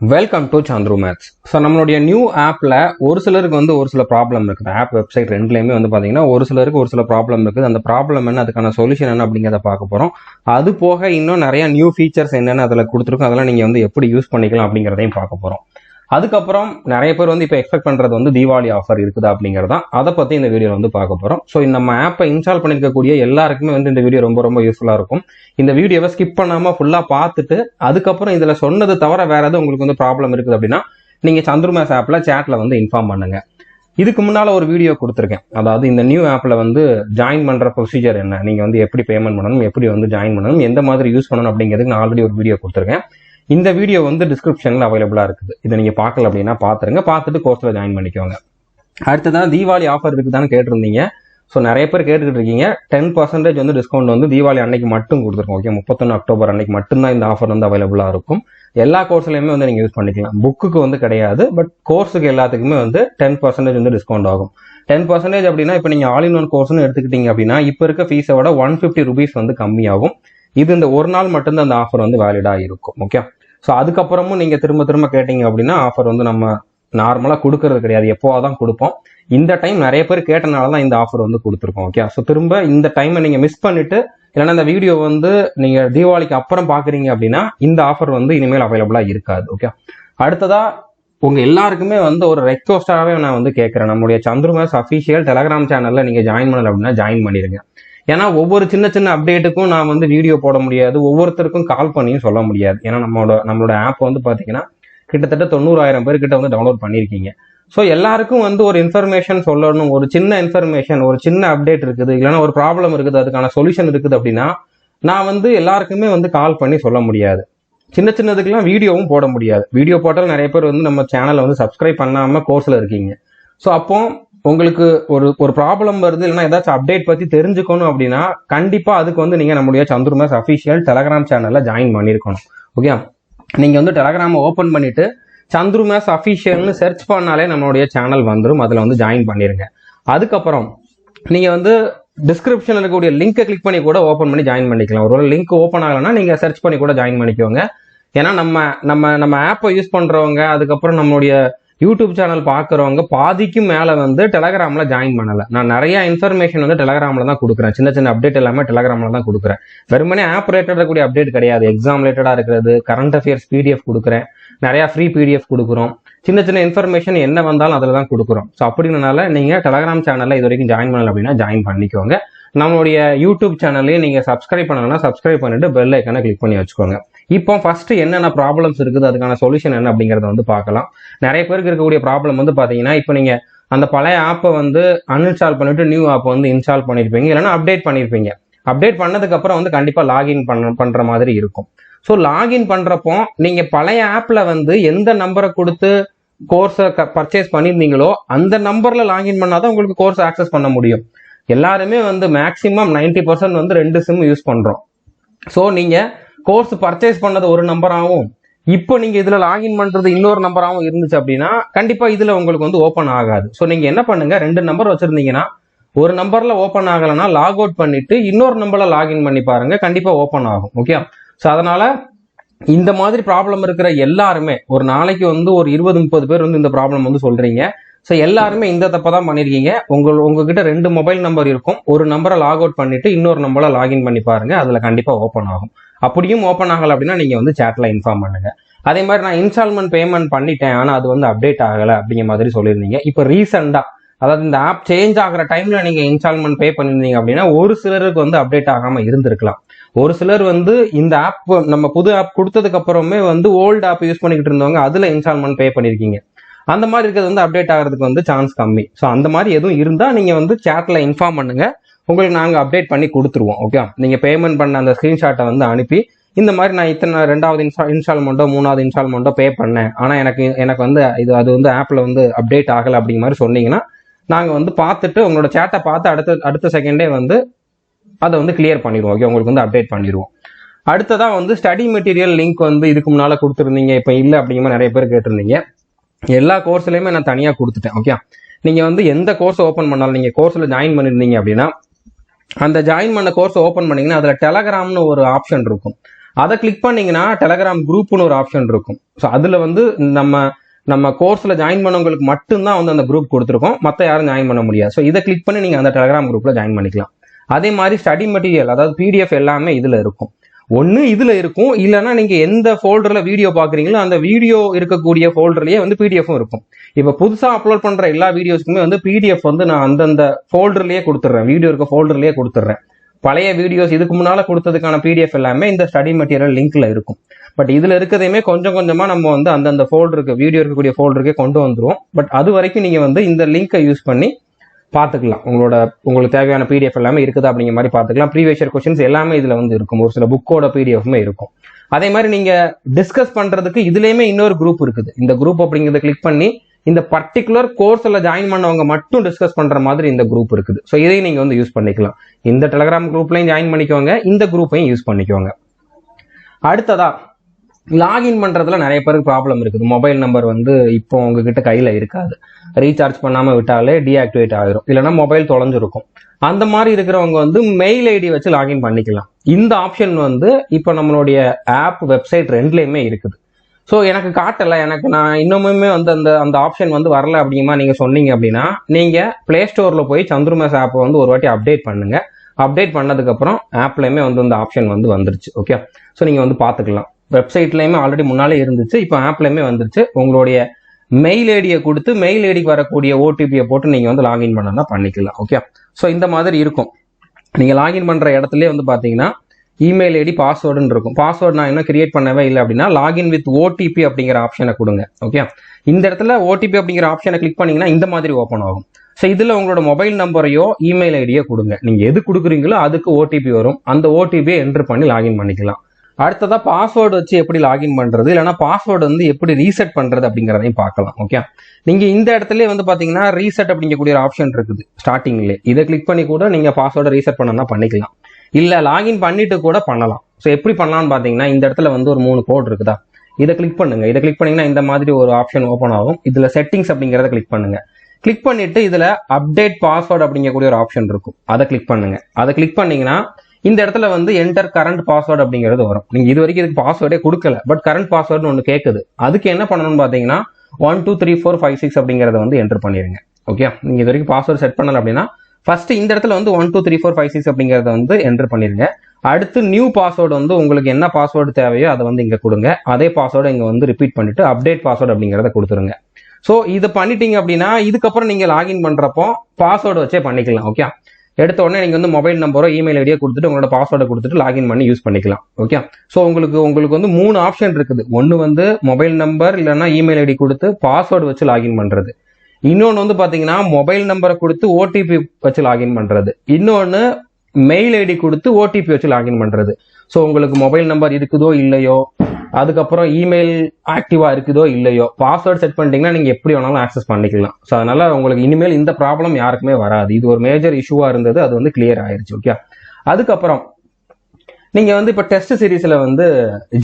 Welcome to Chandru maths. So நம்மளுடைய new ஆப்பில் ஒரு சிலருக்கு ஒரு சில ப்ராப்ளம் இருக்குது. ஆப் வெப்சைட் ரெண்டுலேயுமே பார்த்தீங்கன்னா ஒரு சிலருக்கு ஒரு சில ப்ராப்ளம் இருக்குது. அந்த ப்ராப்ளம் என்ன, அதுக்கான சொல்யூஷன் என்ன அப்படிங்கிறத பார்க்க போகிறோம். அது போக இன்னும் நிறைய நியூ ஃபீச்சர்ஸ் என்னென்ன அதில் கொடுத்துருக்கோம், அதெல்லாம் நீங்கள் எப்படி யூஸ் பண்ணிக்கலாம் அப்படிங்கிறதையும் பார்க்க போகிறோம். அதுக்கப்புறம் நிறைய பேர் இப்போ எக்ஸ்பெக்ட் பண்ணுறது தீபாவளி ஆஃபர் இருக்குதா அப்படிங்கிறதான், அதை பற்றி இந்த வீடியோவில் பார்க்க போகிறோம். ஸோ நம்ம ஆப்பை இன்ஸ்டால் பண்ணியிருக்கக்கூடிய எல்லாருக்குமே இந்த வீடியோ ரொம்ப ரொம்ப யூஸ்ஃபுல்லாக இருக்கும். இந்த வீடியோவை ஸ்கிப் பண்ணாமல் ஃபுல்லாக பார்த்துட்டு அதுக்கப்புறம் இதில் சொன்னது தவிர வேற எதுவும் உங்களுக்கு ப்ராப்ளம் இருக்குது அப்படின்னா நீங்கள் சந்துரு மேத்ஸ் ஆப்பில் சேட்டில் இன்ஃபார்ம் பண்ணுங்க. இதுக்கு முன்னால் ஒரு வீடியோ கொடுத்துருக்கேன். அதாவது இந்த நியூ ஆப்பில் ஜாயின் பண்ணுற ப்ரொசீஜர் என்ன, நீங்கள் எப்படி பேமெண்ட் பண்ணணும், எப்படி ஜாயின் பண்ணணும், எந்த மாதிரி யூஸ் பண்ணணும் அப்படிங்கிறதுக்கு நான் ஆல்ரெடி ஒரு வீடியோ கொடுத்துருக்கேன். இந்த வீடியோ டிஸ்கிரிப்ஷனில் அவைலபிளாக இருக்குது. இதை நீங்கள் பார்க்கல அப்படின்னா பார்த்துருங்க, பார்த்துட்டு கோர்ஸில் ஜாயின் பண்ணிக்கோங்க. அடுத்ததான் தீபாவளி ஆஃபர் இருக்குதான்னு கேட்டிருந்தீங்க. ஸோ நிறைய பேர் கேட்டுக்கிட்டு இருக்கீங்க. 10% டிஸ்கவுண்ட் தீபாவளி அன்னைக்கு மட்டும் கொடுத்துருக்கோம். ஓகே, 31 அக்டோபர் அன்னைக்கு மட்டும்தான் இந்த ஆஃபர் அவைலபிளாக இருக்கும். எல்லா கோர்ஸ்லையுமே நீங்கள் யூஸ் பண்ணிக்கலாம். புக்குக்கு கிடையாது, பட் கோர்ஸுக்கு எல்லாத்துக்குமே 10% டிஸ்கவுண்ட் ஆகும். 10% அப்படின்னா இப்போ நீங்கள் ஆல் இன் ஒன் கோர்ஸ்னு எடுத்துக்கிட்டீங்க அப்படின்னா இப்போ இருக்க ஃபீஸை விட 150 ரூபீஸ் கம்மியாகும். இது இந்த ஒரு நாள் மட்டும்தான் அந்த ஆஃபர் வேலிடாக இருக்கும். ஓகே, ஸோ அதுக்கப்புறமும் நீங்கள் திரும்ப திரும்ப கேட்டீங்க அப்படின்னா ஆஃபர் நம்ம நார்மலாக கொடுக்கறது கிடையாது, எப்போதான் கொடுப்போம். இந்த டைம் நிறைய பேர் கேட்டனால தான் இந்த ஆஃபர் கொடுத்துருக்கோம். ஓகே, ஸோ திரும்ப இந்த டைமை நீங்கள் மிஸ் பண்ணிட்டு இல்லைன்னா இந்த வீடியோ நீங்கள் தீபாவளிக்கு அப்புறம் பார்க்குறீங்க அப்படின்னா இந்த ஆஃபர் இனிமேல் அவைலபிளாக இருக்காது. ஓகே, அடுத்ததா உங்க எல்லாருக்குமே ஒரு ரெக்வஸ்டாகவே நான் கேட்குறேன். நம்மளுடைய சந்துரு மேத்ஸ் அஃபிஷியல் டெலகிராம் சேனலில் நீங்கள் ஜாயின் பண்ணல அப்படின்னா ஜாயின் பண்ணிடுங்க. ஏன்னா ஒவ்வொரு சின்ன சின்ன அப்டேட்டுக்கும் நான் வீடியோ போட முடியாது, ஒவ்வொருத்தருக்கும் கால் பண்ணியும் சொல்ல முடியாது. ஏன்னா நம்மளோட ஆப் பார்த்தீங்கன்னா கிட்டத்தட்ட 90,000 பேர்கிட்ட டவுன்லோட் பண்ணியிருக்கீங்க. ஸோ எல்லாருக்கும் ஒரு இன்ஃபர்மேஷன் சொல்லணும், ஒரு சின்ன இன்ஃபர்மேஷன், ஒரு சின்ன அப்டேட் இருக்குது, இல்லைன்னா ஒரு ப்ராப்ளம் இருக்குது, அதுக்கான சொல்யூஷன் இருக்குது அப்படின்னா நான் எல்லாருக்குமே கால் பண்ணி சொல்ல முடியாது. சின்ன சின்னதுக்கெல்லாம் வீடியோவும் போட முடியாது. வீடியோ போட்டால் நிறைய பேர் நம்ம சேனலை சப்ஸ்கிரைப் பண்ணாமல் கோர்ஸில் இருக்கீங்க. ஸோ அப்போ உங்களுக்கு ஒரு ப்ராப்ளம் வருது, இல்லைன்னா ஏதாச்சும் அப்டேட் பற்றி தெரிஞ்சுக்கணும் அப்படின்னா கண்டிப்பாக அதுக்கு நீங்கள் நம்மளுடைய சந்துரு மேத்ஸ் அஃபிஷியல் டெலகிராம் சேனலில் ஜாயின் பண்ணியிருக்கணும். ஓகே, நீங்கள் டெலகிராமை ஓப்பன் பண்ணிட்டு சந்துரு மேத்ஸ் அஃபிஷியல்னு சர்ச் பண்ணாலே நம்மளுடைய சேனல் வந்துடும். அதில் ஜாயின் பண்ணிடுங்க. அதுக்கப்புறம் நீங்கள் டிஸ்கிரிப்ஷனில் இருக்கக்கூடிய லிங்கை கிளிக் பண்ணி கூட ஓப்பன் பண்ணி ஜாயின் பண்ணிக்கலாம். ஒரு லிங்க் ஓப்பன் ஆகலைன்னா நீங்கள் சர்ச் பண்ணி கூட ஜாயின் பண்ணிக்கோங்க. ஏன்னா நம்ம ஆப்பை யூஸ் பண்ணுறவங்க, அதுக்கப்புறம் நம்மளுடைய யூடியூப் சேனல் பார்க்குறவங்க பாதிக்கும் மேலே டெலகிராமில் ஜாயின் பண்ணலை. நான் நிறைய இன்ஃபர்மேஷன் டெலகிராமில் தான் கொடுக்குறேன். சின்ன சின்ன அப்டேட் எல்லாமே டெலகிராமில் தான் கொடுக்குறேன். வெறுமனே ஆப் ரிலேட்டடாக இருக்கக்கூடிய அப்டேட் கிடையாது. எக்ஸாம் ரிலேட்டடாக இருக்கிறது, கரண்ட் அஃபேர்ஸ் பிடிஎஃப் கொடுக்குறேன், நிறையா ஃப்ரீ பிடிஎஃப் கொடுக்குறோம். சின்ன சின்ன இன்ஃபர்மேஷன் என்ன வந்தாலும் அதில் தான் கொடுக்குறோம். ஸோ அப்படினால நீங்கள் டெலகிராம் சேனலில் இது வரைக்கும் ஜாயின் பண்ணல அப்படின்னா ஜாயின் பண்ணிக்கோங்க. நம்மளுடைய யூடியூப் சேனல்லையும் நீங்கள் சப்ஸ்கிரைப் பண்ணணும்னா சப்ஸ்கிரைப் பண்ணிட்டு பெல் ஐக்கானை கிளிக் பண்ணி வச்சுக்கோங்க. இப்போ ஃபர்ஸ்ட் என்னென்ன ப்ராப்ளம்ஸ் இருக்குது, அதுக்கான சொல்யூஷன் என்ன அப்படிங்கிறத பார்க்கலாம். நிறைய பேருக்கு இருக்கக்கூடிய ப்ராப்ளம் பார்த்தீங்கன்னா இப்போ நீங்கள் அந்த பழைய ஆப்பை அன்இன்ஸ்டால் பண்ணிட்டு நியூ ஆப் இன்ஸ்டால் பண்ணியிருப்பீங்க, இல்லைன்னா அப்டேட் பண்ணியிருப்பீங்க. அப்டேட் பண்ணதுக்கப்புறம் கண்டிப்பாக லாகின் பண்ணுற மாதிரி இருக்கும். ஸோ லாகின் பண்ணுறப்போ நீங்கள் பழைய ஆப்பில் எந்த நம்பரை கொடுத்து கோர்ஸை பர்ச்சேஸ் பண்ணியிருந்தீங்களோ அந்த நம்பரில் லாகின் பண்ணாதான் உங்களுக்கு கோர்ஸ் ஆக்சஸ் பண்ண முடியும். எல்லாருமே மேக்ஸிமம் 90% 2 சிம் யூஸ் பண்ணுறோம். ஸோ நீங்கள் கோர்ஸ் பர்ச்சேஸ் பண்ணது ஒரு நம்பராகவும் இப்போ நீங்கள் இதில் லாகின் பண்ணுறது இன்னொரு நம்பராகவும் இருந்துச்சு அப்படின்னா கண்டிப்பாக இதில் உங்களுக்கு ஓப்பன் ஆகாது. ஸோ நீங்கள் என்ன பண்ணுங்கள், 2 நம்பர் வச்சுருந்தீங்கன்னா ஒரு நம்பரில் ஓப்பன் ஆகலைன்னா லாக் அவுட் பண்ணிவிட்டு இன்னொரு நம்பரில் லாகின் பண்ணி பாருங்கள், கண்டிப்பாக ஓப்பன் ஆகும். ஓகே, ஸோ அதனால் இந்த மாதிரி ப்ராப்ளம் இருக்கிற எல்லாருமே ஒரு நாளைக்கு ஒரு 20-30 பேர் இந்த ப்ராப்ளம் சொல்கிறீங்க. ஸோ எல்லாருமே இந்த தப்பை தான் பண்ணியிருக்கீங்க. உங்ககிட்ட 2 மொபைல் நம்பர் இருக்கும், ஒரு நம்பரை லாக் அவுட் பண்ணிவிட்டு இன்னொரு நம்பரை லாகின் பண்ணி பாருங்கள், அதில் கண்டிப்பாக ஓப்பன் ஆகும். அப்படியும் ஓப்பன் ஆகலை அப்படின்னா நீங்கள் சேட்டில் இன்ஃபார்ம் பண்ணுங்க. அதே மாதிரி நான் இன்ஸ்டால்மெண்ட் பேமெண்ட் பண்ணிட்டேன், ஆனால் அது அப்டேட் ஆகலை அப்படிங்கிற மாதிரி சொல்லியிருந்தீங்க. இப்போ ரீசெண்டாக, அதாவது இந்த ஆப் சேஞ்ச் ஆகிற டைமில் நீங்கள் இன்ஸ்டால்மெண்ட் பே பண்ணியிருந்தீங்க அப்படின்னா ஒரு சிலருக்கு அப்டேட் ஆகாமல் இருந்திருக்கலாம். ஒரு சிலர் இந்த ஆப் நம்ம புது ஆப் கொடுத்ததுக்கு அப்புறமே ஓல்டு ஆப் யூஸ் பண்ணிக்கிட்டு இருந்தவங்க அதில் இன்ஸ்டால்மெண்ட் பே பண்ணியிருக்கீங்க. அந்த மாதிரி இருக்கிறது அப்டேட் ஆகிறதுக்கு சான்ஸ் கம்மி. ஸோ அந்த மாதிரி எதுவும் இருந்தால் நீங்கள் சேட்டில் இன்ஃபார்ம் பண்ணுங்க, உங்களுக்கு நாங்கள் அப்டேட் பண்ணி கொடுத்துருவோம். ஓகே, நீங்கள் பேமெண்ட் பண்ண அந்த ஸ்க்ரீன்ஷாட்டை அனுப்பி இந்த மாதிரி நான் இத்தனை 2வது இன்ஸ்டால்மெண்ட்டோ 3வது இன்ஸ்டால்மெண்ட்டோ பே பண்ணேன், ஆனால் எனக்கு அது ஆப்பில் அப்டேட் ஆகலை அப்படிங்கிற மாதிரி சொன்னீங்கன்னா நாங்கள் பார்த்துட்டு உங்களோட சேட்டை பார்த்து அடுத்த செகண்டே அதை கிளியர் பண்ணிடுவோம். ஓகே, உங்களுக்கு அப்டேட் பண்ணிடுவோம். அடுத்ததாக ஸ்டடி மெட்டீரியல் லிங்க் இதுக்கு முன்னால் கொடுத்துருந்தீங்க, இப்போ இல்லை அப்படிங்கிற நிறைய பேர் கேட்டிருந்தீங்க. எல்லா கோர்ஸ்லையுமே நான் தனியாக கொடுத்துட்டேன். ஓகே, நீங்கள் எந்த கோர்ஸ் ஓப்பன் பண்ணாலும் நீங்கள் கோர்ஸில் ஜாயின் பண்ணியிருந்தீங்க அப்படின்னா அந்த ஜாயின் பண்ண கோர்ஸ் ஓப்பன் பண்ணிங்கன்னா அதில் டெலகிராம்னு ஒரு ஆப்ஷன் இருக்கும். அதை கிளிக் பண்ணீங்கன்னா டெலகிராம் குரூப்னு ஒரு ஆப்ஷன் இருக்கும். ஸோ அதில் வந்து நம்ம கோர்ஸில் ஜாயின் பண்ணவங்களுக்கு மட்டும்தான் வந்து அந்த குரூப் கொடுத்துருக்கோம், மற்ற யாரும் ஜாயின் பண்ண முடியாது. ஸோ இதை கிளிக் பண்ணி நீங்கள் அந்த டெலகிராம் குரூப்பில் ஜாயின் பண்ணிக்கலாம். அதே மாதிரி ஸ்டடி மெட்டீரியல், அதாவது பிடிஎஃப் எல்லாமே இதில் இருக்கும். ஒன்று இதில் இருக்கும், இல்லைன்னா நீங்கள் எந்த ஃபோல்டரில் வீடியோ பார்க்குறீங்களோ அந்த வீடியோ இருக்கக்கூடிய ஃபோல்டர்லேயே வந்து பிடிஎஃப்பும் இருக்கும். இப்போ புதுசாக அப்லோட் பண்ணுற எல்லா வீடியோஸ்க்குமே வந்து பிடிஎஃப் வந்து நான் அந்தந்த ஃபோல்டர்லேயே கொடுத்துட்றேன், வீடியோ இருக்க ஃபோல்டர்லேயே கொடுத்துட்றேன். பழைய வீடியோஸ் இதுக்கு முன்னால் கொடுத்ததுக்கான பிடிஎஃப் எல்லாமே இந்த ஸ்டடி மெட்டீரியல் லிங்க்ல இருக்கும். பட் இதில் இருக்கிறதையுமே கொஞ்சம் கொஞ்சமாக நம்ம வந்து அந்தந்த ஃபோல்டருக்கு, வீடியோ இருக்கக்கூடிய ஃபோல்டருக்கே கொண்டு வந்துருவோம். பட் அது வரைக்கும் நீங்கள் வந்து இந்த லிங்கை யூஸ் பண்ணி பார்த்துக்கலாம். உங்களுக்கு தேவையான பிடிஎஃப் எல்லாமே இருக்குது அப்படிங்கிற மாதிரி பார்த்துக்கலாம். ப்ரீவியஸ் இயர் கொஸ்டின்ஸ் எல்லாமே இதில் வந்து இருக்கும். ஒரு சில புக்கோட பிடிஎஃப்மே இருக்கும். அதே மாதிரி நீங்கள் டிஸ்கஸ் பண்ணுறதுக்கு இதுலேயுமே இன்னொரு குரூப் இருக்குது. இந்த குரூப் அப்படிங்கிறத கிளிக் பண்ணி இந்த பர்டிகுலர் கோர்ஸில் ஜாயின் பண்ணவங்க மட்டும் டிஸ்கஸ் பண்ணுற மாதிரி இந்த குரூப் இருக்குது. ஸோ இதையும் நீங்கள் வந்து யூஸ் பண்ணிக்கலாம். இந்த டெலகிராம் குரூப்லையும் ஜாயின் பண்ணிக்கோங்க, இந்த குரூப்பையும் யூஸ் பண்ணிக்கோங்க. அடுத்ததா லாகின் பண்ணுறதுல நிறைய பேருக்கு ப்ராப்ளம் இருக்குது. மொபைல் நம்பர் வந்து இப்போ உங்ககிட்ட கையில் இருக்காது, ரீசார்ஜ் பண்ணாமல் விட்டாலே டீஆக்டிவேட் ஆகிரும், இல்லைனா மொபைல் தொலைஞ்சிருக்கும். அந்த மாதிரி இருக்கிறவங்க வந்து மெயில் ஐடி வச்சு லாகின் பண்ணிக்கலாம். இந்த ஆப்ஷன் வந்து இப்போ நம்மளுடைய ஆப், வெப்சைட் ரெண்டுலேயுமே இருக்குது. ஸோ எனக்கு காட்டலை, நான் இன்னுமே வந்து அந்த ஆப்ஷன் வந்து வரல அப்படிங்கமா நீங்கள் சொன்னீங்க அப்படின்னா, நீங்கள் ப்ளே ஸ்டோரில் போய் சந்துரு மேத்ஸ் ஆப்பை வந்து ஒரு வாட்டி அப்டேட் பண்ணுங்கள். அப்டேட் பண்ணதுக்கப்புறம் ஆப்லேயுமே வந்து இந்த ஆப்ஷன் வந்து வந்துருச்சு. ஓகே, ஸோ நீங்கள் வந்து பார்த்துக்கலாம். வெப்சைட்லையுமே ஆல்ரெடி முன்னாலே இருந்துச்சு, இப்போ ஆப்லையுமே வந்துருச்சு. உங்களுடைய மெயில் ஐடியை கொடுத்து மெயில் ஐடிக்கு வரக்கூடிய ஓடிபியை போட்டு நீங்கள் வந்து லாகின் பண்ணனா பண்ணிக்கலாம். ஓகே, ஸோ இந்த மாதிரி இருக்கும். நீங்கள் லாகின் பண்ணுற இடத்துலேயே வந்து பார்த்தீங்கன்னா இமெயில் ஐடி, பாஸ்வேர்டுன்னு இருக்கும். பாஸ்வேர்டு நான் இன்னும் கிரியேட் பண்ணவே இல்லை அப்படின்னா லாகின் வித் ஓடிபி அப்படிங்கிற ஆப்ஷனை கொடுங்க. ஓகே, இந்த இடத்துல ஓடிபி அப்படிங்கிற ஆப்ஷனை கிளிக் பண்ணீங்கன்னா இந்த மாதிரி ஓப்பன் ஆகும். ஸோ இதில் உங்களோட மொபைல் நம்பரையோ இமெயில் ஐடியோ கொடுங்க. நீங்கள் எது கொடுக்குறீங்களோ அதுக்கு ஓடிபி வரும். அந்த ஓடிபியை என்ட்ரு பண்ணி லாகின் பண்ணிக்கலாம். அடுத்ததா பாஸ்வேர்டு வச்சு எப்படி லாகின் பண்றது, இல்லைன்னா பாஸ்வேர்டு வந்து எப்படி ரீசெட் பண்றது அப்படிங்கிறதையும் பார்க்கலாம். ஓகே, நீங்க இந்த இடத்துல வந்து பாத்தீங்கன்னா ரீசெட் அப்படிங்கக்கூடிய ஒரு ஆப்ஷன் இருக்குது ஸ்டார்டிங்லேயே. இதை கிளிக் பண்ணி கூட நீங்க பாஸ்வேர்டை ரீசெட் பண்ணனா பண்ணிக்கலாம், இல்ல லாகின் பண்ணிட்டு கூட பண்ணலாம். ஸோ எப்படி பண்ணலாம்னு பாத்தீங்கன்னா இந்த இடத்துல வந்து ஒரு 3 கோட் இருக்குதா, இதை கிளிக் பண்ணுங்க. இதை கிளிக் பண்ணீங்கன்னா இந்த மாதிரி ஒரு ஆப்ஷன் ஓப்பன் ஆகும். இதுல செட்டிங்ஸ் அப்படிங்கிறத கிளிக் பண்ணுங்க. கிளிக் பண்ணிட்டு இதுல அப்டேட் பாஸ்வேர்டு அப்படிங்கக்கூடிய ஒரு ஆப்ஷன் இருக்கும், அதை கிளிக் பண்ணுங்க. அதை கிளிக் பண்ணீங்கன்னா இந்த இடத்துல வந்து என்டர் கரண்ட் பாஸ்வேர்டு அப்படிங்கிறது வரும். நீங்க இது வரைக்கும் இதுக்கு பாஸ்வேர்டே கொடுக்கல, பட் கரண்ட் பாஸ்வேர்டுன்னு ஒன்று கேட்குது. அதுக்கு என்ன பண்ணணும்னு பாத்தீங்கன்னா 1 2 3 4 5 6 அப்படிங்கிறத வந்து என்டர் பண்ணிருங்க. ஓகே, நீங்க இது வரைக்கும் பாஸ்வேர்டு செட் பண்ணல அப்படின்னா ஃபர்ஸ்ட் இந்த இடத்துல வந்து 1 2 3 4 5 6 அப்படிங்கிறத வந்து என்டர் பண்ணிருங்க. அடுத்து நியூ பாஸ்வேர்டு வந்து உங்களுக்கு என்ன பாஸ்வேர்டு தேவையோ அதை வந்து இங்க கொடுங்க. அதே பாஸ்வேர்டு இங்க வந்து ரிப்பீட் பண்ணிட்டு அப்டேட் பாஸ்வேர்டு அப்படிங்கிறத கொடுத்துருங்க. ஸோ இதை பண்ணிட்டீங்க அப்படின்னா இதுக்கப்புறம் நீங்க லாகின் பண்றப்போ பாஸ்வேர்டு வச்சே பண்ணிக்கலாம். ஓகே, எடுத்த உடனே நீங்க வந்து மொபைல் நம்பரோ இமெயில் ஐடியோ கொடுத்துட்டு உங்களோட பாஸ்வேர்டை கொடுத்துட்டு லாகின் பண்ணி யூஸ் பண்ணிக்கலாம். ஓகே, ஸோ உங்களுக்கு வந்து 3 ஆப்ஷன் இருக்குது. ஒன்று வந்து மொபைல் நம்பர் இல்லைன்னா இமெயில் ஐடி கொடுத்து பாஸ்வேர்டு வச்சு லாகின் பண்றது. இன்னொன்று வந்து பாத்தீங்கன்னா மொபைல் நம்பரை கொடுத்து ஓடிபி வச்சு லாகின் பண்றது. இன்னொன்று மெயில் ஐடி கொடுத்து ஓடிபி வச்சு லாகின் பண்றது. ஸோ உங்களுக்கு மொபைல் நம்பர் இருக்குதோ இல்லையோ, அதுக்கப்புறம் இமெயில் ஆக்டிவா இருக்குதோ இல்லையோ, பாஸ்வேர்டு செட் பண்ணிட்டீங்கன்னா நீங்க எப்படி வேணாலும் ஆக்சஸ் பண்ணிக்கலாம். ஸோ அதனால உங்களுக்கு இனிமேல் இந்த ப்ராப்ளம் யாருக்குமே வராது. இது ஒரு மேஜர் இஷ்யூவா இருந்தது, அது வந்து கிளியர் ஆயிருச்சு. ஓகே, அதுக்கப்புறம் நீங்க வந்து இப்போ டெஸ்ட் சீரீஸ்ல வந்து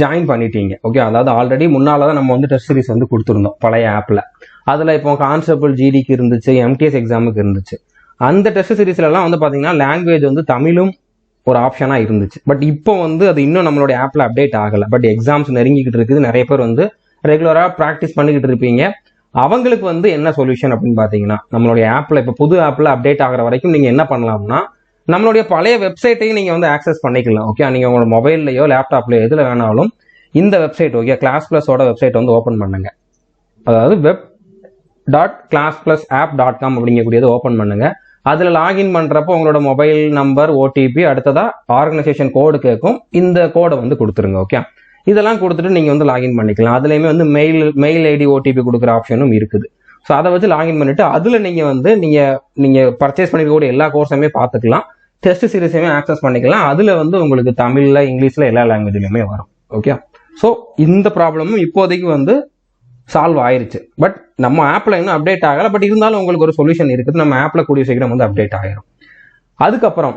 ஜாயின் பண்ணிட்டீங்க. ஓகே, அதாவது ஆல்ரெடி முன்னாலதான் நம்ம வந்து டெஸ்ட் சீரீஸ் வந்து கொடுத்துருந்தோம் பழைய ஆப்ல. அதுல இப்போ கான்ஸ்டபிள் ஜிடிக்கு இருந்துச்சு, எம்டிஎஸ் எக்ஸாமுக்கு இருந்துச்சு. அந்த டெஸ்ட் சீரீஸ்ல எல்லாம் வந்து பாத்தீங்கன்னா லாங்குவேஜ் வந்து தமிழும் ஒரு ஆப்ஷனா இருந்துச்சு. பட் இப்போ வந்து அது இன்னும் நம்மளுடைய ஆப்ல அப்டேட் ஆகல. பட் எக்ஸாம்ஸ் நெருங்கிக்கிட்டு இருக்குது, நிறைய பேர் வந்து ரெகுலரா ப்ராக்டிஸ் பண்ணிக்கிட்டு இருப்பீங்க. அவங்களுக்கு வந்து என்ன சொல்யூஷன் அப்படின்னு பாத்தீங்கன்னா, நம்மளுடைய ஆப்ல இப்போ புது ஆப்ல அப்டேட் ஆகிற வரைக்கும் நீங்க என்ன பண்ணலாம்னா நம்மளுடைய பழைய வெப்சைட்டையும் நீங்க வந்து ஆக்சஸ் பண்ணிக்கலாம். ஓகே, நீங்க உங்களோட மொபைல்லையோ லேப்டாப்லயோ எதுல வேணாலும் இந்த வெப்சைட், ஓகே, கிளாஸ்+ஓட வெப்சைட் வந்து ஓப்பன் பண்ணுங்க. அதாவது web.class+app.com அப்படிங்கக்கூடியது ஓப்பன் பண்ணுங்க. அதுல லாகின் பண்றப்போ உங்களோட மொபைல் நம்பர், ஓடிபி, அடுத்ததா ஆர்கனைசேஷன் கோடு கேட்கும். இந்த கோடை வந்து கொடுத்துருங்க. ஓகே, இதெல்லாம் கொடுத்துட்டு நீங்க வந்து லாகின் பண்ணிக்கலாம். அதுலயுமே வந்து மெயில் ஐடி, ஓடிபி கொடுக்குற ஆப்ஷனும் இருக்குது. ஸோ அதை வச்சு லாகின் பண்ணிட்டு அதுல நீங்க வந்து நீங்க பர்ச்சேஸ் பண்ணிருக்கக்கூடிய எல்லா கோர்ஸுமே பார்த்துக்கலாம், டெஸ்ட் சீரீஸையுமே ஆக்சஸ் பண்ணிக்கலாம். அதுல வந்து உங்களுக்கு தமிழ்ல, இங்கிலீஷ்ல எல்லா லாங்குவேஜ்லயுமே வரும். ஓகே, ஸோ இந்த ப்ராப்ளமும் இப்போதைக்கு வந்து சால்வ் ஆயிருச்சு. பட் நம்ம ஆப்ல இன்னும் அப்டேட் ஆகல. பட் இருந்தாலும் உங்களுக்கு ஒரு சொல்யூஷன் இருக்குது, நம்ம ஆப்ல கூடிய சீக்கிரம் வந்து அப்டேட் ஆகிரும். அதுக்கப்புறம்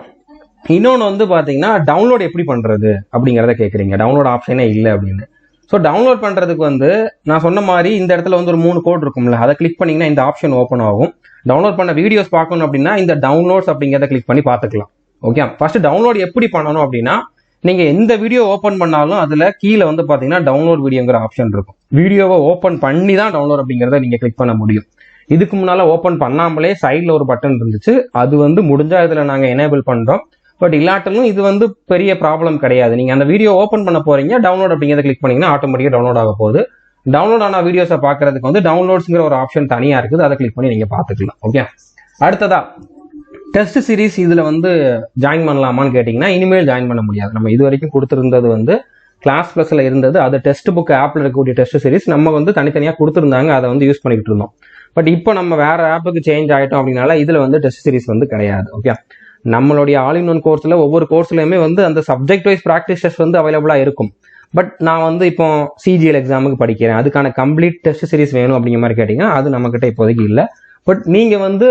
இன்னொன்று வந்து பாத்தீங்கன்னா டவுன்லோட் எப்படி பண்றது அப்படிங்கிறத கேட்குறீங்க. டவுன்லோட் ஆப்ஷனே இல்லை அப்படின்னு. ஸோ டவுன்லோட் பண்றதுக்கு வந்து நான் சொன்ன மாதிரி இந்த இடத்துல வந்து ஒரு 3 கோட் இருக்கும்ல, அதை கிளிக் பண்ணீங்கன்னா இந்த ஆப்ஷன் ஓப்பன் ஆகும். டவுன்லோட் பண்ண வீடியோஸ் பார்க்கணும் அப்படின்னா இந்த டவுன்லோட்ஸ் அப்படிங்கிறத கிளிக் பண்ணி பார்த்துக்கலாம். ஓகே, ஃபர்ஸ்ட் டவுன்லோட் எப்படி பண்ணணும் அப்படின்னா நீங்கள் எந்த வீடியோ ஓப்பன் பண்ணாலும் அதில் கீழே வந்து பார்த்தீங்கன்னா டவுன்லோட் வீடியோங்கிற ஆப்ஷன் இருக்கும். வீடியோவை ஓப்பன் பண்ணி தான் டவுன்லோட் அப்படிங்கிறத நீங்கள் கிளிக் பண்ண முடியும். இதுக்கு முன்னால் ஓப்பன் பண்ணாமலே சைடில் ஒரு பட்டன் இருந்துச்சு, அது வந்து முடிஞ்சால் இதில் நாங்கள் எனேபிள் பண்ணுறோம். பட் இல்லாட்டலும் இது வந்து பெரிய ப்ராப்ளம் கிடையாது. நீங்கள் அந்த வீடியோ ஓப்பன் பண்ண போகிறீங்க, டவுன்லோட் அப்படிங்கிறத கிளிக் பண்ணிங்கன்னா ஆட்டோமேட்டிக்காக டவுன்லோட் ஆக போகுது. டவுன்லோட் ஆன வீடியோஸை பார்க்கறதுக்கு வந்து டவுன்லோட்ஸ்ங்கிற ஒரு ஆப்ஷன் தனியாக இருக்குது, அதை கிளிக் பண்ணி நீங்கள் பார்த்துக்கலாம். ஓகே, அடுத்ததா டெஸ்ட் சீரிஸ் இதில் வந்து ஜாயின் பண்ணலாமான்னு கேட்டிங்கன்னா இனிமேல் ஜாயின் பண்ண முடியாது. நம்ம இது வரைக்கும் கொடுத்துருந்தது வந்து கிளாஸ் ப்ளஸில் இருந்தது, அது டெஸ்ட் புக் ஆப்பில் இருக்கக்கூடிய டெஸ்ட் சீரிஸ் நம்ம வந்து தனித்தனியாக கொடுத்துருந்தாங்க, அதை வந்து யூஸ் பண்ணிக்கிட்டு இருந்தோம். பட் இப்போ நம்ம வேற ஆப்புக்கு சேஞ்ச் ஆகிட்டோம் அப்படின்னால இதில் வந்து டெஸ்ட் சீரிஸ் வந்து கிடையாது. ஓகே, நம்மளுடைய ஆல் இன் ஒன் கோர்ஸில் ஒவ்வொரு கோர்ஸ்லையுமே வந்து அந்த சப்ஜெக்ட் வைஸ் ப்ராக்டிஸ் டெஸ்ட் வந்து அவைலபிளாக இருக்கும். பட் நான் வந்து இப்போ சிஜிஎல் எக்ஸாமுக்கு படிக்கிறேன், அதுக்கான கம்ப்ளீட் டெஸ்ட் சீரிஸ் வேணும் அப்படிங்கிற மாதிரி கேட்டிங்கன்னா அது நம்மக்கிட்ட இப்போதைக்கு இல்லை. பட் நீங்கள் வந்து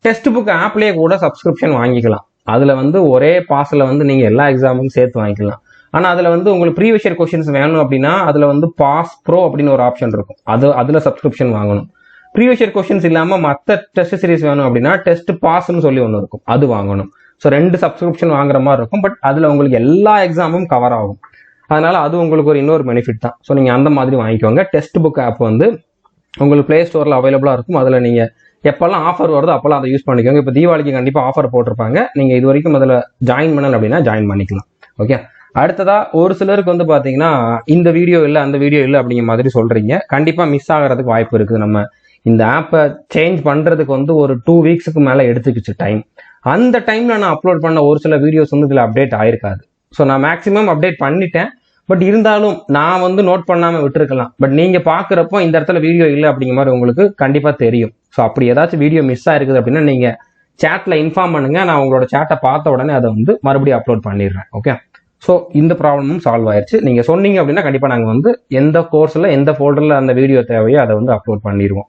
டெஸ்ட் புக் ஆப்லேயே கூட சப்ஸ்கிரிப்ஷன் வாங்கிக்கலாம். அதில் வந்து ஒரே பாஸில் வந்து நீங்கள் எல்லா எக்ஸாமுக்கும் சேர்த்து வாங்கிக்கலாம். ஆனால் அதில் வந்து உங்களுக்கு ப்ரீவியஸ் இயர் கொஸ்டின்ஸ் வேணும் அப்படின்னா அதில் வந்து பாஸ் ப்ரோ அப்படின்னு ஒரு ஆப்ஷன் இருக்கும், அதில் சப்ஸ்கிரிப்ஷன் வாங்கணும். ப்ரீவியஸ் இயர் கொஸ்டின்ஸ் இல்லாமல் மற்ற டெஸ்ட் சீரிஸ் வேணும் அப்படின்னா டெஸ்ட் பாஸ்ன்னு சொல்லி ஒன்று இருக்கும், அது வாங்கணும். ஸோ 2 சப்ஸ்கிரிப்ஷன் வாங்குற மாதிரி இருக்கும். பட் அதில் உங்களுக்கு எல்லா எக்ஸாமும் கவர் ஆகும். அதனால அது உங்களுக்கு ஒரு இன்னொரு பெனிஃபிட் தான். ஸோ நீங்கள் அந்த மாதிரி வாங்கிக்கோங்க. டெஸ்ட் புக் ஆப் வந்து உங்களுக்கு பிளே ஸ்டோரில் அவைலபிளாக இருக்கும். அதில் நீங்கள் எப்போல்லாம் ஆஃபர் வருதோ அப்போல்லாம் அதை யூஸ் பண்ணிக்கோங்க. இப்போ தீபாவளிக்கு கண்டிப்பாக ஆஃபர் போட்டிருப்பாங்க, நீங்கள் இது வரைக்கும் அதில் ஜாயின் பண்ணல அப்படின்னா ஜாயின் பண்ணிக்கலாம். ஓகே, அடுத்ததா ஒரு சிலருக்கு வந்து பார்த்தீங்கன்னா இந்த வீடியோ இல்லை அந்த வீடியோ இல்லை அப்படிங்கிற மாதிரி சொல்கிறீங்க. கண்டிப்பாக மிஸ் ஆகிறதுக்கு வாய்ப்பு இருக்குது. நம்ம இந்த ஆப்பை சேஞ்ச் பண்ணுறதுக்கு வந்து ஒரு 2 வீக்ஸுக்கு மேலே எடுத்துக்கிச்சு டைம். அந்த டைமில் நான் அப்லோட் பண்ண ஒரு சில வீடியோஸ் வந்து இதில் அப்டேட் ஆயிருக்காது. ஸோ நான் மேக்ஸிமம் அப்டேட் பண்ணிட்டேன். பட் இருந்தாலும் நான் வந்து நோட் பண்ணாமல் விட்டுருக்கலாம். பட் நீங்கள் பார்க்குறப்போ இந்த இடத்துல வீடியோ இல்லை அப்படிங்கிற மாதிரி உங்களுக்கு கண்டிப்பாக தெரியும். ஸோ அப்படி ஏதாச்சும் வீடியோ மிஸ் ஆயிருக்குது அப்படின்னா நீங்கள் சேட்டில் இன்ஃபார்ம் பண்ணுங்கள். நான் உங்களோட சேட்டை பார்த்த உடனே அதை வந்து மறுபடியும் அப்லோட் பண்ணிடுறேன். ஓகே, ஸோ இந்த ப்ராப்ளமும் சால்வ் ஆயிடுச்சு. நீங்கள் சொன்னீங்க அப்படின்னா கண்டிப்பாக நாங்கள் வந்து எந்த கோர்ஸில் எந்த ஃபோல்டரில் அந்த வீடியோ தேவையோ அதை வந்து அப்லோட் பண்ணிடுவோம்.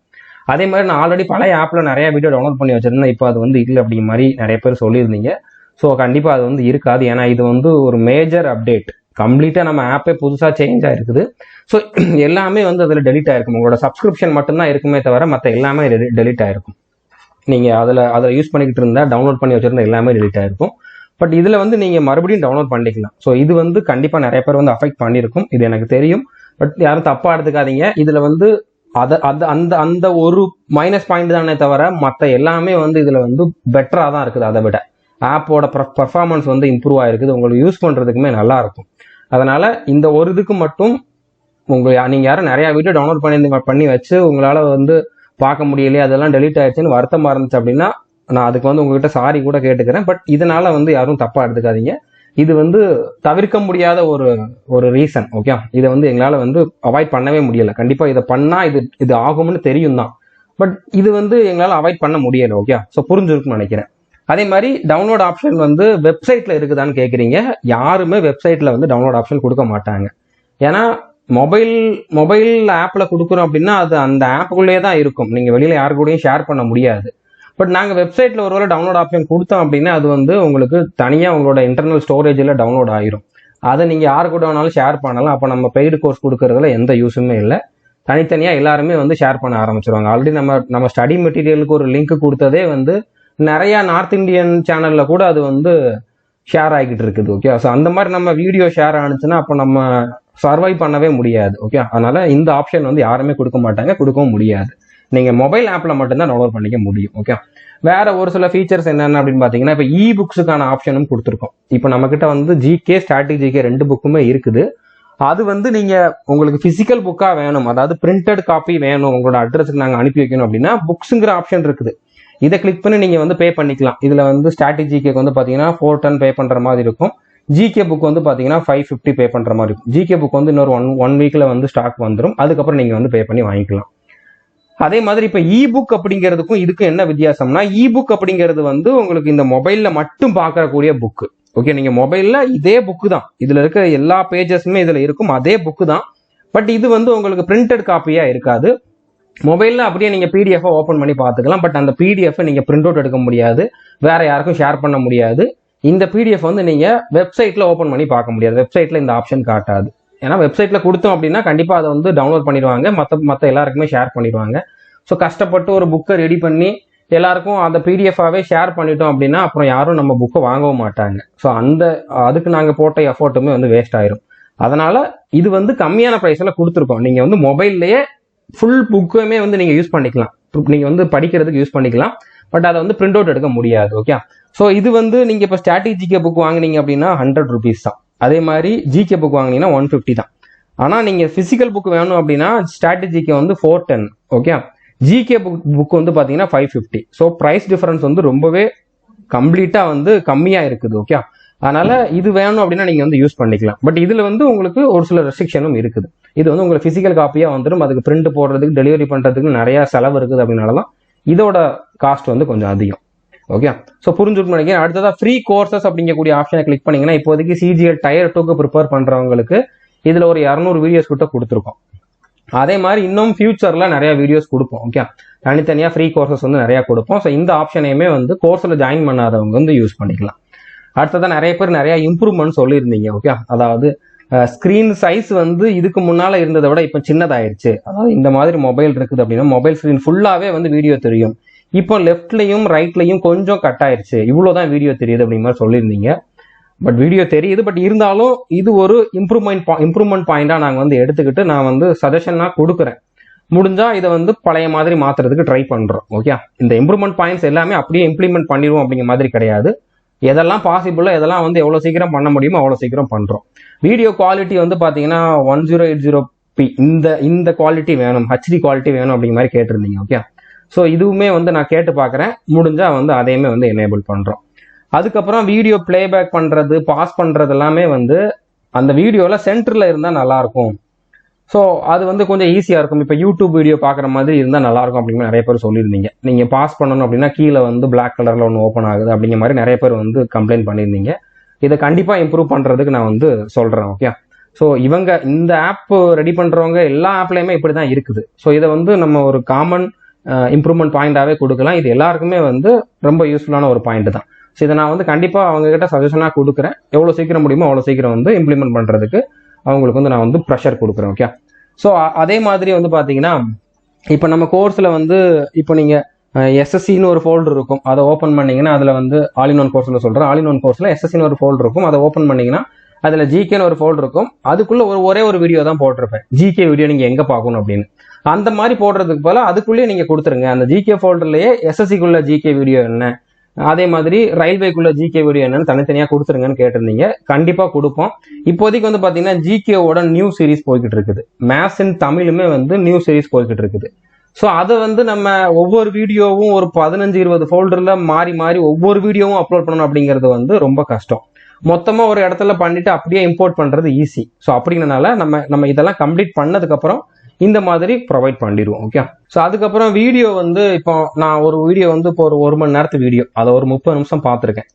அதே மாதிரி நான் ஆல்ரெடி பழைய ஆப்பில் நிறைய வீடியோ டவுன்லோட் பண்ணி வச்சிருந்தேன், இப்போ அது வந்து இல்லை அப்படிங்கிற மாதிரி நிறைய பேர் சொல்லியிருந்தீங்க. ஸோ கண்டிப்பாக அது வந்து இருக்காது. ஏன்னா இது வந்து ஒரு மேஜர் அப்டேட், கம்ப்ளீட்டாக நம்ம ஆப்பே புதுசாக சேஞ்ச் ஆயிருக்குது. ஸோ எல்லாமே வந்து அதில் டெலிட் ஆயிருக்கும். உங்களோட சப்ஸ்கிரிப்ஷன் மட்டும்தான் இருக்குமே தவிர மற்ற எல்லாமே டெலிட் ஆயிருக்கும். நீங்கள் அதில் யூஸ் பண்ணிக்கிட்டு இருந்தால் டவுன்லோட் பண்ணி வச்சிருந்த எல்லாமே டெலிட் ஆயிருக்கும். பட் இதில் வந்து நீங்கள் மறுபடியும் டவுன்லோட் பண்ணிக்கலாம். ஸோ இது வந்து கண்டிப்பாக நிறைய பேர் வந்து அஃபெக்ட் பண்ணியிருக்கும், இது எனக்கு தெரியும். பட் யாரும் தப்பாக எடுத்துக்காதீங்க. இதில் வந்து அந்த ஒரு மைனஸ் பாயிண்ட் தானே தவிர மற்ற எல்லாமே வந்து இதில் வந்து பெட்டராக தான் இருக்குது. அதை விட ஆப்போட பர்ஃபார்மன்ஸ் வந்து இம்ப்ரூவ் ஆயிருக்குது, உங்களுக்கு யூஸ் பண்ணுறதுக்குமே நல்லா இருக்கும். அதனால இந்த ஒரு இதுக்கு மட்டும் நீங்கள் யாரும் நிறையா வீடியோ டவுன்லோட் பண்ணி வச்சு உங்களால் வந்து பார்க்க முடியலையே, அதெல்லாம் டெலிட் ஆயிடுச்சுன்னு வருத்தமாக இருந்துச்சு அப்படின்னா நான் அதுக்கு வந்து உங்ககிட்ட சாரி கூட கேட்டுக்கிறேன். பட் இதனால வந்து யாரும் தப்பாக எடுத்துக்காதீங்க. இது வந்து தவிர்க்க முடியாத ஒரு ரீசன். ஓகே, இதை வந்து எங்களால் வந்து அவாய்ட் பண்ணவே முடியலை. கண்டிப்பாக இதை பண்ணால் இது ஆகும்னு தெரியும் தான். பட் இது வந்து எங்களால் அவாய்ட் பண்ண முடியலை. ஓகே, ஸோ புரிஞ்சிருக்குன்னு நினைக்கிறேன். அதே மாதிரி டவுன்லோட் ஆப்ஷன் வந்து வெப்சைட்டில் இருக்குதான்னு கேட்குறீங்க. யாருமே வெப்சைட்டில் வந்து டவுன்லோட் ஆப்ஷன் கொடுக்க மாட்டாங்க. ஏன்னா மொபைல் ஆப்பில் கொடுக்குறோம் அப்படின்னா அது அந்த ஆப்புக்குள்ளேயே தான் இருக்கும், நீங்கள் வெளியில் யாரு கூடயும் ஷேர் பண்ண முடியாது. பட் நாங்கள் வெப்சைட்டில் ஒருவேளை டவுன்லோட் ஆப்ஷன் கொடுத்தோம் அப்படின்னா அது வந்து உங்களுக்கு தனியாக உங்களோட இன்டர்னல் ஸ்டோரேஜில் டவுன்லோட் ஆயிரும். அதை நீங்கள் யாரு கூட வேணாலும் ஷேர் பண்ணலாம். அப்போ நம்ம பெய்டு கோர்ஸ் கொடுக்கறதுல எந்த யூஸுமே இல்லை. தனித்தனியாக எல்லாருமே வந்து ஷேர் பண்ண ஆரம்பிச்சிருவாங்க. ஆல்ரெடி நம்ம ஸ்டடி மெட்டீரியலுக்கு ஒரு லிங்க் கொடுத்ததே வந்து நிறையா நார்த் இந்தியன் சேனலில் கூட அது வந்து ஷேர் ஆகிக்கிட்டு இருக்குது. ஓகே, ஸோ அந்த மாதிரி நம்ம வீடியோ ஷேர் ஆனிச்சுன்னா அப்போ நம்ம சர்வை பண்ணவே முடியாது. ஓகே, அதனால இந்த ஆப்ஷன் வந்து யாருமே கொடுக்க மாட்டாங்க, கொடுக்கவும் முடியாது. நீங்கள் மொபைல் ஆப்பில் மட்டும்தான் டவுன்லோட் பண்ணிக்க முடியும். ஓகே, வேற ஒரு சில ஃபீச்சர்ஸ் என்னென்ன அப்படின்னு பார்த்தீங்கன்னா இப்போ இ புக்ஸுக்கான ஆப்ஷனும் கொடுத்துருக்கோம். இப்போ நம்மக்கிட்ட வந்து ஜிகே ஸ்டாட்டிக் ஜிகே 2 புக்குமே இருக்குது. அது வந்து நீங்கள் உங்களுக்கு ஃபிசிக்கல் புக்காக வேணும், அதாவது பிரிண்டட் காப்பி வேணும், உங்களோட அட்ரஸுக்கு நாங்கள் அனுப்பி வைக்கணும் அப்படின்னா புக்ஸுங்கிற ஆப்ஷன் இருக்குது. இதை கிளிக் பண்ணி நீங்கள் வந்து பே பண்ணிக்கலாம். இதில் வந்து ஸ்டாட்டிக் ஜிகேக்கு வந்து பார்த்தீங்கன்னா 410 பே பண்ணுற மாதிரி இருக்கும். ஜிகே புக் வந்து பார்த்தீங்கன்னா 550 பே பண்ணுற மாதிரி இருக்கும். ஜிகே புக் வந்து இன்னொரு ஒன் வீக்கில் வந்து ஸ்டாக் வந்துடும். அதுக்கப்புறம் நீங்கள் வந்து பே பண்ணி வாங்கிக்கலாம். அதே மாதிரி இப்போ இ புக் அப்படிங்கிறதுக்கும் இதுக்கும் என்ன வித்தியாசம்னா, இ புக் அப்படிங்கிறது வந்து உங்களுக்கு இந்த மொபைலில் மட்டும் பார்க்கக்கூடிய புக்கு. ஓகே, நீங்கள் மொபைலில் இதே புக்கு தான், இதில் இருக்க எல்லா பேஜஸுமே இதில் இருக்கும், அதே புக்கு தான். பட் இது வந்து உங்களுக்கு பிரிண்டட் காப்பியாக இருக்காது. மொபைலில் அப்படியே நீங்கள் பிடிஎஃப் ஓப்பன் பண்ணி பார்த்துக்கலாம். பட் அந்த பிடிஎஃப் நீங்கள் பிரிண்ட் அவுட் எடுக்க முடியாது, வேற யாருக்கும் ஷேர் பண்ண முடியாது. இந்த பிடிஎஃப் வந்து நீங்கள் வெப்சைட்டில் ஓப்பன் பண்ணி பார்க்க முடியாது. வெப்சைட்டில் இந்த ஆப்ஷன் காட்டாது. ஏன்னா வெப்சைட்டில் கொடுத்தோம் அப்படின்னா கண்டிப்பாக அதை வந்து டவுன்லோட் பண்ணிடுவாங்க, மற்ற எல்லாருக்குமே ஷேர் பண்ணிடுவாங்க. ஸோ கஷ்டப்பட்டு ஒரு புக்கை ரெடி பண்ணி எல்லாருக்கும் அந்த பிடிஎஃபாவே ஷேர் பண்ணிட்டோம் அப்படின்னா அப்புறம் யாரும் நம்ம புக்கை வாங்கவும் மாட்டாங்க. ஸோ அதுக்கு நாங்கள் போட்ட எஃபோர்ட்டுமே வந்து வேஸ்ட் ஆயிரும். அதனால இது வந்து கம்மியான ப்ரைஸில் கொடுத்துருக்கோம். நீங்கள் வந்து மொபைல்லையே ஃபுல் புக்குமே வந்து நீங்கள் யூஸ் பண்ணிக்கலாம். நீங்கள் வந்து படிக்கிறதுக்கு யூஸ் பண்ணிக்கலாம். பட் அதை வந்து பிரிண்ட் அவுட் எடுக்க முடியாது. ஓகே. ஸோ இது வந்து நீங்கள் இப்போ ஸ்ட்ராட்டஜிகே புக் வாங்கினீங்க அப்படின்னா 100 rupees தான். அதே மாதிரி ஜிகே புக் வாங்கினீங்கன்னா 150 தான். ஆனால் நீங்கள் ஃபிசிக்கல் புக் வேணும் அப்படின்னா ஸ்ட்ராட்டஜிக்கு வந்து 410. ஓகே. ஜிகே புக் வந்து பார்த்தீங்கன்னா 550. ஸோ ப்ரைஸ் டிஃபரன்ஸ் வந்து ரொம்பவே கம்ப்ளீட்டாக வந்து கம்மியாக இருக்குது. ஓகே. அதனால இது வேணும் அப்படின்னா நீங்கள் வந்து யூஸ் பண்ணிக்கலாம். பட் இதில் வந்து உங்களுக்கு ஒரு சில ரெஸ்ட்ரிக்ஷனும் இருக்குது. இது வந்து உங்களுக்கு ஃபிசிக்கல் காப்பியாக வந்துடும். அதுக்கு பிரிண்ட் போடுறதுக்கு டெலிவரி பண்ணுறதுக்கு நிறைய செலவு இருக்குது. அப்படின்னால தான் இதோட காஸ்ட் வந்து கொஞ்சம் அதிகம். ஓகே. ஸோ புரிஞ்சுக்கணும் நினைக்கிறேன். அடுத்ததாக ஃப்ரீ கோர்சஸ் அப்படிங்கக்கூடிய ஆப்ஷனை கிளிக் பண்ணிங்கன்னா இப்போதைக்கு சிஜிஎல் டயர் 2க்கு ப்ரிப்பேர் பண்ணுறவங்களுக்கு இதில் ஒரு 200 வீடியோஸ் கிட்ட கொடுத்துருக்கோம். அதே மாதிரி இன்னும் ஃபியூச்சரில் நிறைய வீடியோஸ் கொடுப்போம். ஓகே. தனித்தனியாக ஃப்ரீ கோர்சஸ் வந்து நிறையா கொடுப்போம். ஸோ இந்த ஆப்ஷனையுமே வந்து கோர்ஸில் ஜாயின் பண்ணாதவங்க வந்து யூஸ் பண்ணிக்கலாம். அடுத்ததான் நிறைய பேர் நிறைய இம்ப்ரூவ்மெண்ட் சொல்லியிருந்தீங்க. ஓகே. அதாவது ஸ்க்ரீன் சைஸ் வந்து இதுக்கு முன்னால் இருந்ததை விட இப்போ சின்னதாயிருச்சு. அதாவது இந்த மாதிரி மொபைல் இருக்குது அப்படின்னா மொபைல் ஸ்க்ரீன் ஃபுல்லாகவே வந்து வீடியோ தெரியும். இப்போ லெஃப்ட்லையும் ரைட்லையும் கொஞ்சம் கட் ஆயிருச்சு, இவ்வளோதான் வீடியோ தெரியுது அப்படிங்கிற மாதிரி சொல்லியிருந்தீங்க. பட் வீடியோ தெரியுது. பட் இருந்தாலும் இது ஒரு இம்ப்ரூவ்மெண்ட் பாயிண்டாக நாங்கள் வந்து எடுத்துக்கிட்டு நான் வந்து சஜஷனாக கொடுக்குறேன். முடிஞ்சா இதை வந்து பழைய மாதிரி மாற்றுறதுக்கு ட்ரை பண்ணுறோம். ஓகே. இந்த இம்ப்ரூவ்மெண்ட் பாயிண்ட்ஸ் எல்லாமே அப்படியே இம்ப்ளிமெண்ட் பண்ணிடுவோம் அப்படிங்கிற மாதிரி கிடையாது. எதெல்லாம் பாசிபிளோ எதெல்லாம் வந்து எவ்வளோ சீக்கிரம் பண்ண முடியுமோ அவ்வளோ சீக்கிரம் பண்ணுறோம். வீடியோ குவாலிட்டி வந்து பார்த்தீங்கன்னா 1080p இந்த குவாலிட்டி வேணும், ஹெச்டி குவாலிட்டி வேணும் அப்படிங்கிற மாதிரி கேட்டிருந்தீங்க. ஓகே. ஸோ இதுவுமே வந்து நான் கேட்டு பார்க்குறேன். முடிஞ்சால் வந்து அதையுமே வந்து எனேபிள் பண்ணுறோம். அதுக்கப்புறம் வீடியோ பிளேபேக் பண்ணுறது, பாஸ் பண்ணுறது எல்லாமே வந்து அந்த வீடியோவில் சென்டரில் இருந்தால் நல்லாயிருக்கும். ஸோ அது வந்து கொஞ்சம் ஈஸியாக இருக்கும். இப்போ யூடியூப் வீடியோ பார்க்குற மாதிரி இருந்தால் நல்லாயிருக்கும் அப்படிங்கிற நிறைய பேர் சொல்லியிருந்தீங்க. நீங்கள் பாஸ் பண்ணணும் அப்படின்னா கீழே வந்து பிளாக் கலரில் ஒன்று ஓப்பன் ஆகுது அப்படிங்கிற மாதிரி நிறைய பேர் வந்து கம்ப்ளைண்ட் பண்ணியிருந்தீங்க. இதை கண்டிப்பாக இம்ப்ரூவ் பண்ணுறதுக்கு நான் வந்து சொல்கிறேன். ஓகே. ஸோ இந்த ஆப் ரெடி பண்ணுறவங்க எல்லா ஆப்லேயுமே இப்படி தான் இருக்குது. ஸோ இதை வந்து நம்ம ஒரு காமன் இம்ப்ரூவ்மெண்ட் பாயிண்டாகவே கொடுக்கலாம். இது எல்லாருக்குமே வந்து ரொம்ப யூஸ்ஃபுல்லான ஒரு பாயிண்ட் தான். ஸோ இதை நான் வந்து கண்டிப்பாக அவங்ககிட்ட சஜஷனாக கொடுக்குறேன். எவ்வளோ சீக்கிரம் முடியுமோ அவ்வளோ சீக்கிரம் வந்து இம்ப்ளிமெண்ட் பண்ணுறதுக்கு அவங்களுக்கு வந்து நான் வந்து ப்ரெஷர் கொடுக்குறேன். ஓகே. ஸோ அதே மாதிரி வந்து பார்த்தீங்கன்னா இப்போ நம்ம கோர்ஸில் வந்து இப்போ நீங்கள் எஸ்எஸ்சின்னு ஒரு ஃபோல்டர் இருக்கும். அதை ஓப்பன் பண்ணிங்கன்னா அதில் வந்து ஆல் இன் ஒன் கோர்ஸில் சொல்கிறேன். ஆல் இன் ஒன் கோர்ஸில் எஸ்எஸ்சின்னு ஒரு ஃபோல்டர் இருக்கும். அதை ஓப்பன் பண்ணிங்கன்னா அதில் ஜிகேன்னு ஒரு ஃபோல்டர் இருக்கும். அதுக்குள்ளே ஒரே ஒரு வீடியோ தான் போட்டிருப்பேன். ஜிகே வீடியோ நீங்கள் எங்கே பார்க்கணும் அப்படின்னு. அந்த மாதிரி போடுறதுக்கு போல அதுக்குள்ளேயே நீங்கள் கொடுத்துருங்க. அந்த ஜிகே ஃபோல்டர்லேயே எஸ்எஸ்சிக்குள்ள ஜிகே வீடியோ என்ன, அதே மாதிரி ரயில்வேக்குள்ள ஜிகே வீடியோ என்னன்னு தனித்தனியாக கொடுத்துருங்கன்னு கேட்டிருந்தீங்க. கண்டிப்பாக கொடுப்போம். இப்போதைக்கு வந்து பார்த்தீங்கன்னா ஜிகேவோட நியூ சீரிஸ் போய்கிட்டு இருக்குது. மேத்ஸ் இன் தமிழுமே வந்து நியூ சீரிஸ் போய்கிட்டு இருக்குது. ஸோ அதை வந்து நம்ம ஒவ்வொரு வீடியோவும் ஒரு 15-20 ஃபோல்டரில் மாறி மாறி ஒவ்வொரு வீடியோவும் அப்லோட் பண்ணணும் அப்படிங்கிறது வந்து ரொம்ப கஷ்டம். மொத்தமாக ஒரு இடத்துல பண்ணிட்டு அப்படியே இம்போர்ட் பண்ணுறது ஈஸி. ஸோ அப்படிங்கிறனால நம்ம இதெல்லாம் கம்ப்ளீட் பண்ணதுக்கப்புறம் இந்த மாதிரி ப்ரொவைட் பண்ணிடுவோம். ஓகே. ஸோ அதுக்கப்புறம் வீடியோ வந்து இப்போ நான் ஒரு வீடியோ வந்து இப்போ ஒரு மணி நேரத்து வீடியோ அதை ஒரு 30 நிமிஷம் பார்த்துருக்கேன்.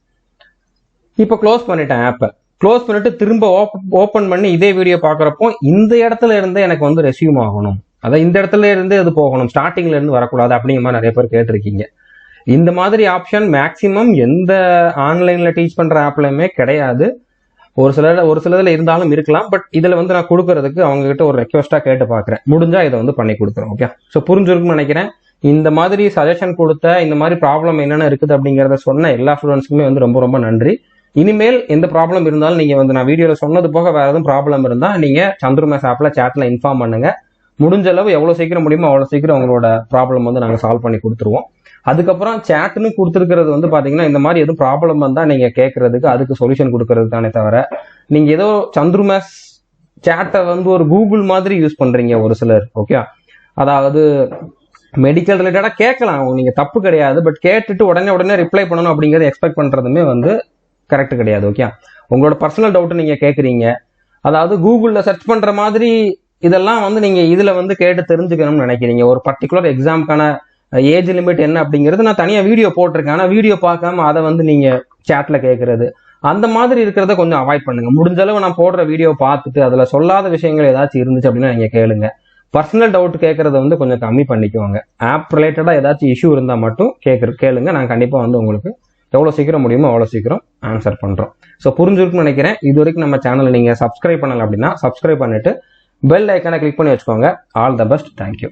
இப்போ க்ளோஸ் பண்ணிட்டேன் ஆப்பை. க்ளோஸ் பண்ணிட்டு திரும்ப ஓப்பன் பண்ணி இதே வீடியோ பார்க்குறப்போ இந்த இடத்துல இருந்து எனக்கு வந்து ரெஸ்யூம் ஆகணும், அதான் இந்த இடத்துல இருந்து அது போகணும், ஸ்டார்டிங்ல இருந்து வரக்கூடாது அப்படிங்கிற மாதிரி நிறைய பேர் கேட்டிருக்கீங்க. இந்த மாதிரி ஆப்ஷன் மேக்சிமம் எந்த ஆன்லைன்ல டீச் பண்ற ஆப்லயுமே கிடையாது. ஒரு சிலதுல இருந்தாலும் இருக்கலாம். பட் இதுல வந்து நான் கொடுக்கறதுக்கு அவங்க கிட்ட ஒரு ரெக்வஸ்டா கேட்டு பாக்குறேன். முடிஞ்சா இதை வந்து பண்ணி கொடுக்குறேன். ஓகே. ஸோ புரிஞ்சிருக்குன்னு நினைக்கிறேன். இந்த மாதிரி சஜஷன் கொடுத்த இந்த மாதிரி ப்ராப்ளம் என்னென்ன இருக்குது அப்படிங்கிறத சொன்ன எல்லா ஸ்டூடெண்ட்ஸ்க்குமே வந்து ரொம்ப ரொம்ப நன்றி. இனிமேல் எந்த ப்ராப்ளம் இருந்தாலும் நீங்க வந்து நான் வீடியோல சொன்னது போக வேற எதுவும் ப்ராப்ளம் இருந்தா நீங்க சந்துரு மேஸ் ஆப்ல சாட்ல இன்ஃபார்ம் பண்ணுங்க. முடிஞ்ச அளவு எவ்வளவு சீக்கிரம் முடியுமோ அவ்வளவு சீக்கிரம் உங்களோட ப்ராப்ளம் வந்து நாங்கள் சால்வ் பண்ணி கொடுத்துருவோம். அதுக்கப்புறம் சேட்னு கொடுத்துருக்கிறது வந்து பாத்தீங்கன்னா இந்த மாதிரி எதுவும் ப்ராப்ளம் வந்தா நீங்க கேட்கறதுக்கு அதுக்கு சொல்யூஷன் கொடுக்கறது தானே தவிர நீங்க ஏதோ சந்துரு மேஸ் சேட்டை வந்து ஒரு கூகுள் மாதிரி யூஸ் பண்றீங்க ஒரு சிலர். ஓகே. அதாவது மெடிக்கல் ரிலேட்டடா கேட்கலாம், நீங்க தப்பு கிடையாது. பட் கேட்டுட்டு உடனே ரிப்ளை பண்ணணும் அப்படிங்கறத எக்ஸ்பெக்ட் பண்றதுமே வந்து கரெக்ட் கிடையாது. ஓகே. உங்களோட பர்சனல் டவுட் நீங்க கேட்குறீங்க. அதாவது கூகுள்ல சர்ச் பண்ற மாதிரி இதெல்லாம் வந்து நீங்க இதுல வந்து கேட்டு தெரிஞ்சுக்கணும்னு நினைக்கிறீங்க. ஒரு பர்டிகுலர் எக்ஸாமுக்கான ஏஜ் லிமிட் என்ன அப்படிங்கிறது நான் தனியா வீடியோ போட்டிருக்கேன். ஆனா வீடியோ பார்க்காம அதை வந்து நீங்க சேட்ல கேட்கறது அந்த மாதிரி இருக்கிறத கொஞ்சம் அவாய்ட் பண்ணுங்க. முடிஞ்ச அளவு நான் போடுற வீடியோ பார்த்துட்டு அதுல சொல்லாத விஷயங்கள் ஏதாச்சும் இருந்துச்சு அப்படின்னா நீங்க கேளுங்க. பர்சனல் டவுட் கேட்கறத வந்து கொஞ்சம் கம்மி பண்ணிக்குவாங்க. ஆப் ரிலேட்டடா ஏதாச்சும் இஷ்யூ இருந்தா மட்டும் கேளுங்க. நான் கண்டிப்பா வந்து உங்களுக்கு எவ்வளவு சீக்கிரம் முடியுமோ அவ்வளவு சீக்கிரம் ஆன்சர் பண்றோம். ஸோ புரிஞ்சிருக்குன்னு நினைக்கிறேன். இது வரைக்கும் நம்ம சேனலை நீங்க சப்ஸ்கிரைப் பண்ணல அப்படின்னா சப்ஸ்கிரைப் பண்ணிட்டு பெல் ஐக்கானை கிளிக் பண்ணி வச்சுக்கோங்க. All the best. தேங்க்யூ.